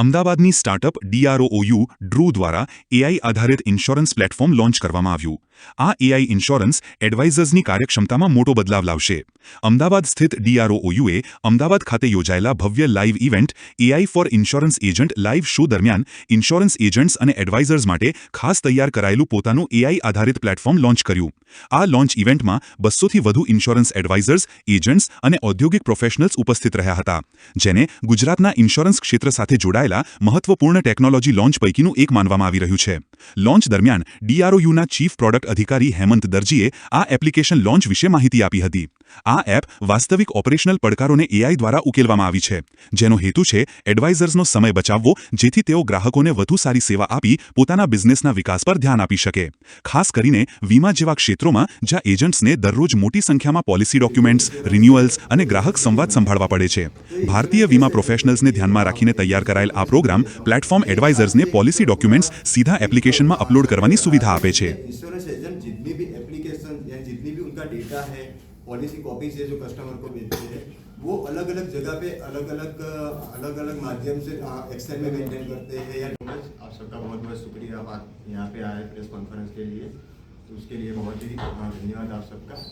અમદાવાદની startup DROOU Drew દ્વારા AI આધારિત ઇન્સ્યોરન્સ પ્લેટફોર્મ લોન્ચ કરવામાં આવ્યું. આ એઆઈ ઇન્સ્યોરન્સ એડવાઇઝર્સની કાર્યક્ષમતામાં મોટો બદલાવ લાવશે. અમદાવાદ સ્થિત DROOUએ અમદાવાદ ખાતે યોજાયેલા ભવ્ય live event AI for insurance agent live show દરમિયાન ઇન્સ્યોરન્સ એજન્ટ્સ અને એડવાઇઝર્સ માટે ખાસ તૈયાર કરાયેલું પોતાનું એઆઈ આધારિત પ્લેટફોર્મ લોન્ચ કર્યું. આ લોન્ચ ઇવેન્ટમાં 200થી વધુ ઇન્સ્યોરન્સ એડવાઇઝર્સ, એજન્ટ્સ અને ઔદ્યોગિક પ્રોફેશનલ્સ ઉપસ્થિત રહ્યા હતા, જેને ગુજરાતના ઇન્સ્યોરન્સ ક્ષેત્ર સાથે જોડાયેલા મહત્વપૂર્ણ ટેકનોલોજી લોન્ચ પૈકીનું એક માનવામાં આવી રહ્યું છે. લોન્ચ દરમિયાન DROUના ચીફ પ્રોડક્ટ અધિકારી હેમંત દરજીએ આ એપ્લિકેશન લોન્ચ વિશે માહિતી આપી હતી. આ એપ વાસ્તવિક ઓપરેશનલ પડકારોને એઆઈ દ્વારા ઉકેલવામાં આવી છે, જેનો હેતુ છે એડવાઇઝર્સનો સમય બચાવવો, જેથી તેઓ ગ્રાહકોને વધુ સારી સેવા આપી પોતાના બિઝનેસના વિકાસ પર ધ્યાન આપી શકે. ખાસ કરીને વીમા જેવા ક્ષેત્રોમાં જ્યાં એજન્ટ્સને દરરોજ મોટી સંખ્યામાં પોલિસી ડોક્યુમેન્ટ્સ, રિન્યુઅલ્સ અને ગ્રાહક સંવાદ સંભાળવા પડે છે. ભારતીય વીમા પ્રોફેશનલ્સને ધ્યાનમાં રાખીને તૈયાર કરાયેલ આ પ્રોગ્રામ પ્લેટફોર્મ એડવાઇઝર્સને પોલિસી ડોક્યુમેન્ટ્સ સીધા એપ્લિકેશનમાં અપલોડ કરવાની સુવિધા આપે છે. पॉलिसी कॉपीज है जो कस्टमर को मिलती है वो अलग अलग जगह पे अलग अलग माध्यम से एक्सेल में मेंटेन करते हैं. या आप सबका बहुत बहुत शुक्रिया आप यहाँ पे आए प्रेस कॉन्फ्रेंस के लिए, तो उसके लिए बहुत ही धन्यवाद आप सबका.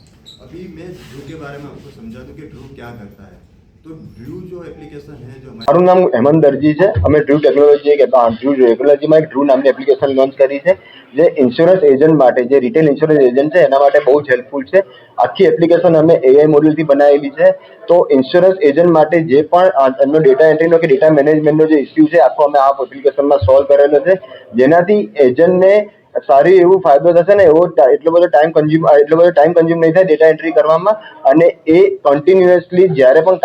अभी मैं ड्रू के बारे में आपको समझा दूँ कि ड्रू क्या करता है. तो ड्रू जो एप्लीकेशन है जो મારું નામ હેમંત દરજી છે. અમે ડ્રૂ ટેકનોલોજી ડ્રૂ ટેકનોલોજીમાં એક ડ્રૂ નામની એપ્લિકેશન લોન્ચ કરી છે, જે ઇન્સ્યોરન્સ એજન્ટ માટે, જે રિટેલ ઇન્સ્યોરન્સ એજન્ટ છે એના માટે બહુ જ હેલ્પફુલ છે. આખી એપ્લિકેશન અમે એઆઈ મોડ્યુલથી બનાવેલી છે. તો ઇન્સ્યોરન્સ એજન્ટ માટે જે પણ એમનો ડેટા એન્ટ્રીનો કે ડેટા મેનેજમેન્ટનો જે ઇસ્યુ છે આખો અમે આ એપ્લિકેશનમાં સોલ્વ કરેલો છે, જેનાથી એજન્ટને સારી એવું ફાયદો થશે ને એવો એટલો બધો ટાઈમ કન્ઝ્યુમ નહીં થાય ડેટા એન્ટ્રી કરવામાં, અને એ કન્ટિન્યુઅસલી જ્યારે પણ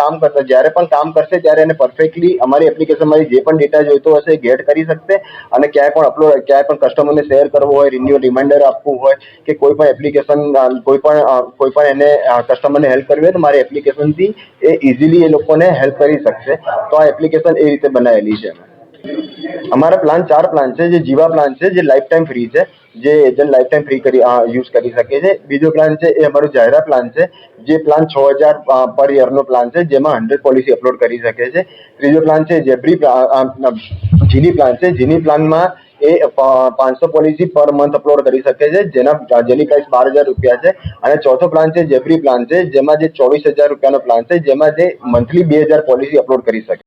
કામ કરશે ત્યારે એને પરફેક્ટલી અમારી એપ્લિકેશનમાંથી જે પણ ડેટા જોઈતો હશે એ ગેટ કરી શકશે, અને ક્યાંય પણ કસ્ટમરને શેર કરવો હોય, રિન્યુઅલ રિમાઇન્ડર આપવું હોય કે કોઈ પણ એપ્લિકેશન કોઈ પણ એને કસ્ટમરને હેલ્પ કરવી હોય તો મારી એપ્લિકેશનથી એ ઇઝીલી એ લોકોને હેલ્પ કરી શકશે. તો આ એપ્લિકેશન એ રીતે બનાવેલી છે. અમારા પ્લાન 4 પ્લાન છે. જે જીવા પ્લાન છે જે લાઈફ ટાઈમ ફ્રી છે, જે agent life time free use કરી શકે છે. બીજો પ્લાન છે એ અમારો જાહેરા પ્લાન છે, જે પ્લાન 6000 પર યરનો પ્લાન છે, જેમાં 100 પોલિસી અપલોડ કરી શકે છે. ત્રીજો પ્લાન છે જીની પ્લાન છે. જીની પ્લાનમાં એ 500 પોલિસી પર મંથ અપલોડ કરી શકે છે, જેની પ્રાઇસ 12000 રૂપિયા છે. અને ચોથો પ્લાન છે જેબ્રી પ્લાન છે, જેમાં જે 24000 રૂપિયાનો પ્લાન છે, જેમાં જે મંથલી 2000 પોલિસી અપલોડ કરી શકે.